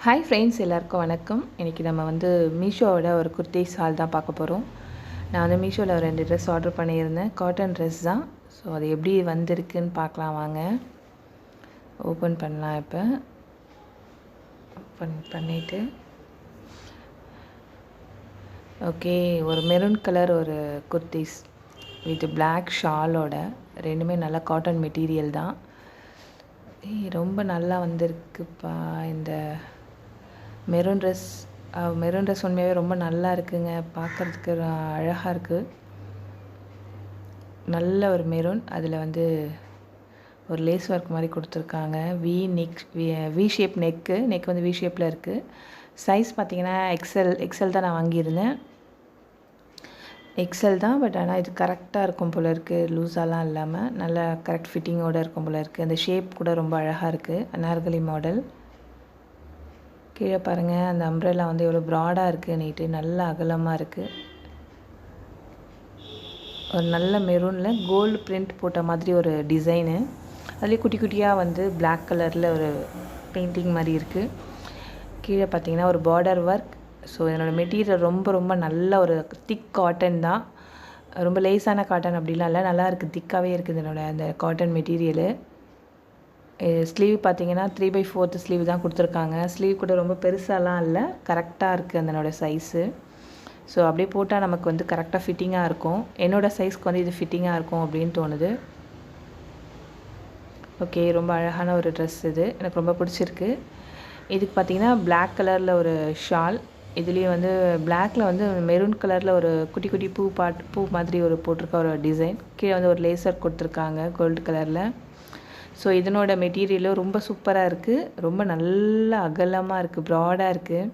Hi friends, எல்லாருக்கும் வணக்கம். இன்றைக்கி நம்ம வந்து மீஷோவோட ஒரு குர்த்திஸ் ஹால் தான் பார்க்க போகிறோம். நான் வந்து மீஷோவில் ஒரு 2 ட்ரெஸ் ஆர்டர் பண்ணியிருந்தேன். காட்டன் ட்ரெஸ் தான். ஸோ அது எப்படி வந்திருக்குன்னு பார்க்கலாம் வாங்க. ஓப்பன் பண்ணலாம். இப்போ ஓப்பன் பண்ணிவிட்டு ஓகே, ஒரு மெரூன் கலர் ஒரு குர்த்திஸ் வித் பிளாக் ஷாலோட, ரெண்டுமே நல்லா காட்டன் மெட்டீரியல் தான். ரொம்ப நல்லா வந்திருக்குப்பா. இந்த மெரூன் ட்ரெஸ் உண்மையாகவே ரொம்ப நல்லா இருக்குங்க. பார்க்குறதுக்கு அழகாக இருக்குது. நல்ல ஒரு மெரூன். அதில் வந்து ஒரு லேஸ் ஒர்க் மாதிரி கொடுத்துருக்காங்க. வி ஷேப் நெக் வந்து வி ஷேப்பில் இருக்குது. சைஸ் பார்த்திங்கன்னா எக்ஸல் தான் நான் வாங்கியிருந்தேன். எக்ஸல் தான், பட் ஆனால் இது கரெக்டாக இருக்கும் போல் இருக்குது. லூஸாலாம் இல்லாமல் நல்லா கரெக்ட் ஃபிட்டிங்கோடு இருக்கும் போல் இருக்குது. அந்த ஷேப் கூட ரொம்ப அழகாக இருக்குது. அனார்கலி மாடல். கீழே பாருங்கள், அந்த அம்ப்ரெல்லா வந்து எவ்வளோ ப்ராடாக இருக்குது. நீட்டு நல்ல அகலமாக இருக்குது. ஒரு நல்ல மெரூனில் கோல்டு பிரிண்ட் போட்ட மாதிரி ஒரு டிசைனு. அதுலேயே குட்டி குட்டியாக வந்து பிளாக் கலரில் ஒரு பெயிண்டிங் மாதிரி இருக்குது. கீழே பார்த்தீங்கன்னா ஒரு பார்டர் ஒர்க். ஸோ என்னோடய மெட்டீரியல் ரொம்ப நல்ல ஒரு திக் காட்டன் தான். ரொம்ப லேஸான காட்டன் அப்படிலாம் இல்லை, நல்லா இருக்குது. திக்காகவே இருக்குது என்னோடய அந்த காட்டன் மெட்டீரியலு. ஸ்லீவ் பார்த்திங்கன்னா 3/4 ஸ்லீவ் தான் கொடுத்துருக்காங்க. ஸ்லீவ் கூட ரொம்ப பெருசாலாம் இல்லை, கரெக்டாக இருக்குது அதனோட சைஸு. ஸோ அப்படியே போட்டால் நமக்கு வந்து கரெக்டாக ஃபிட்டிங்காக இருக்கும். என்னோடய சைஸ்க்கு வந்து இது ஃபிட்டிங்காக இருக்கும் அப்படின்னு தோணுது. ஓகே, ரொம்ப அழகான ஒரு ட்ரெஸ் இது. எனக்கு ரொம்ப பிடிச்சிருக்கு. இதுக்கு பார்த்திங்கன்னா பிளாக் கலரில் ஒரு ஷால். இதுலேயே வந்து பிளாக்கில் வந்து மெரூன் கலரில் ஒரு குட்டி குட்டி பூ மாதிரி ஒரு போட்டிருக்க ஒரு டிசைன். கீழே வந்து ஒரு லேசர் கொடுத்துருக்காங்க கோல்டு கலரில். ஸோ இதனோட மெட்டீரியலும் ரொம்ப சூப்பராக இருக்குது. ரொம்ப நல்ல அகலமாக இருக்குது, ப்ராடாக இருக்குது.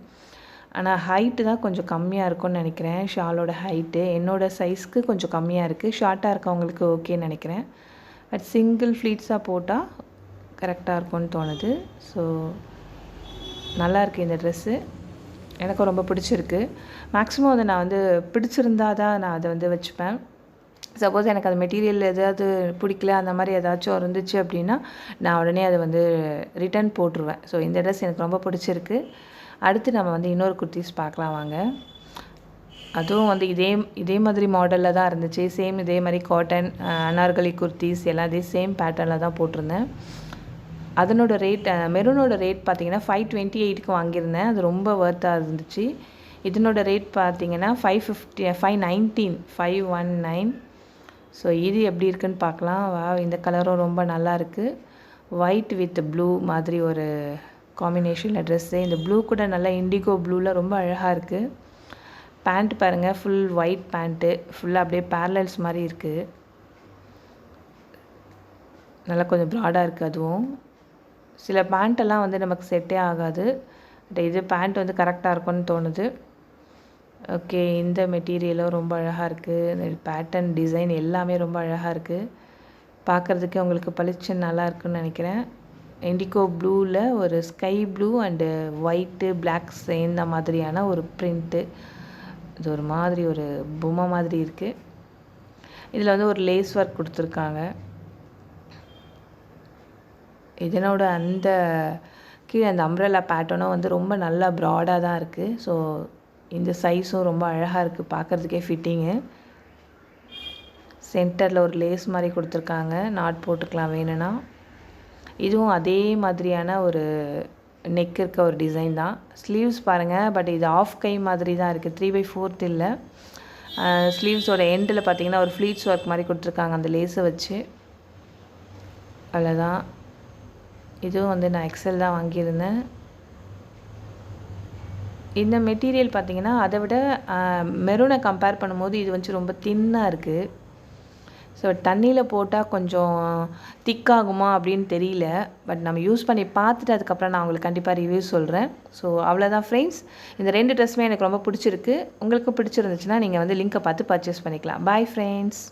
ஆனால் ஹைட்டு தான் கொஞ்சம் கம்மியாக இருக்கும்னு நினைக்கிறேன். ஷாலோட ஹைட்டு என்னோடய சைஸ்க்கு கொஞ்சம் கம்மியாக இருக்குது. ஷார்ட்டாக இருக்கவங்களுக்கு ஓகேன்னு நினைக்கிறேன். பட் சிங்கிள் ஃப்ளீட்ஸாக போட்டால் கரெக்டாக இருக்கும்னு தோணுது. ஸோ நல்லாயிருக்கு இந்த ட்ரெஸ்ஸு. எனக்கும் ரொம்ப பிடிச்சிருக்கு. மேக்ஸிமம் அதை நான் வந்து பிடிச்சிருந்தா தான் நான் அதை வந்து வச்சுப்பேன். சப்போஸ் எனக்கு அது மெட்டீரியல் எதாவது பிடிக்கல, அந்த மாதிரி ஏதாச்சும் இருந்துச்சு அப்படின்னா நான் உடனே அதை வந்து ரிட்டன் போட்டுருவேன். ஸோ இந்த ட்ரெஸ் எனக்கு ரொம்ப பிடிச்சிருக்கு. அடுத்து நம்ம வந்து இன்னொரு குர்த்திஸ் பார்க்கலாம் வாங்க. அதுவும் வந்து இதே மாதிரி மாடலில் தான் இருந்துச்சு. சேம் இதே மாதிரி காட்டன் அனார்கலி குர்த்திஸ் எல்லாத்தையும் சேம் பேட்டர்னில் தான் போட்டிருந்தேன். அதனோட ரேட், மெரூனோட ரேட் பார்த்திங்கன்னா 528க்கு வாங்கியிருந்தேன். அது ரொம்ப ஒர்த்தாக இருந்துச்சு. இதனோட ரேட் பார்த்திங்கன்னா 519. ஸோ இது எப்படி இருக்குன்னு பார்க்கலாம். இந்த கலரும் ரொம்ப நல்லா இருக்குது. ஒயிட் வித் ப்ளூ மாதிரி ஒரு காம்பினேஷனில் ட்ரெஸ்ஸு. இந்த ப்ளூ கூட நல்லா இண்டிகோ ப்ளூவில் ரொம்ப அழகாக இருக்குது. பேண்ட் பாருங்கள், ஃபுல் ஒயிட் பேண்ட்டு. ஃபுல்லாக அப்படியே பேரலல்ஸ் மாதிரி இருக்குது. நல்லா கொஞ்சம் ப்ராடாக இருக்குது. அதுவும் சில பேண்ட்டெல்லாம் வந்து நமக்கு செட்டே ஆகாது. பட் இது பேண்ட் வந்து கரெக்டாக இருக்கும்னு தோணுது. ஓகே, இந்த மெட்டீரியலும் ரொம்ப அழகாக இருக்குது. இந்த பேட்டர்ன் டிசைன் எல்லாமே ரொம்ப அழகாக இருக்குது. பார்க்குறதுக்கு உங்களுக்கு பளிச்சுன்னு நல்லா இருக்குன்னு நினைக்கிறேன். இண்டிகோ ப்ளூவில் ஒரு sky blue and white black சேர்ந்த மாதிரியான ஒரு பிரிண்ட்டு. இது ஒரு மாதிரி ஒரு பொம்மை மாதிரி இருக்குது. இதில் வந்து ஒரு லேஸ் ஒர்க் கொடுத்துருக்காங்க. இதனோட அந்த கீழே அந்த அம்ப்ரெல்லா பேட்டர்னும் வந்து ரொம்ப நல்லா ப்ராடாக தான் இருக்குது. ஸோ இந்த சைஸும் ரொம்ப அழகாக இருக்குது, பார்க்குறதுக்கே ஃபிட்டிங்கு. சென்டரில் ஒரு லேஸ் மாதிரி கொடுத்துருக்காங்க, நாட் போட்டுக்கலாம் வேணும்னா. இதுவும் அதே மாதிரியான ஒரு நெக் இருக்க ஒரு டிசைன் தான். ஸ்லீவ்ஸ் பாருங்கள், பட் இது ஆஃப் கை மாதிரி தான் இருக்குது, 3/4 இல்லை. ஸ்லீவ்ஸோட எண்டில் பார்த்திங்கன்னா ஒரு ஃப்ளீட்ஸ் ஒர்க் மாதிரி கொடுத்துருக்காங்க அந்த லேஸை வச்சு. அவ்வளோதான். இதுவும் வந்து நான் எக்ஸல் தான் வாங்கியிருந்தேன். இந்த மெட்டீரியல் பார்த்திங்கன்னா அதை விட மெரூனை கம்பேர் பண்ணும்போது இது வந்து ரொம்ப தின்னாக இருக்குது. ஸோ தண்ணியில் போட்டால் கொஞ்சம் திக்காகுமா அப்படின்னு தெரியல. பட் நம்ம யூஸ் பண்ணி பார்த்துட்டு அதுக்கப்புறம் நான் உங்களுக்கு கண்டிப்பாக ரிவ்யூ சொல்கிறேன். ஸோ அவ்வளோதான் ஃப்ரெண்ட்ஸ். இந்த 2 ட்ரெஸ்ஸுமே எனக்கு ரொம்ப பிடிச்சிருக்கு. உங்களுக்கு பிடிச்சிருந்துச்சுன்னா நீங்கள் வந்து லிங்க்கை பார்த்து பர்ச்சேஸ் பண்ணிக்கலாம். Bye friends.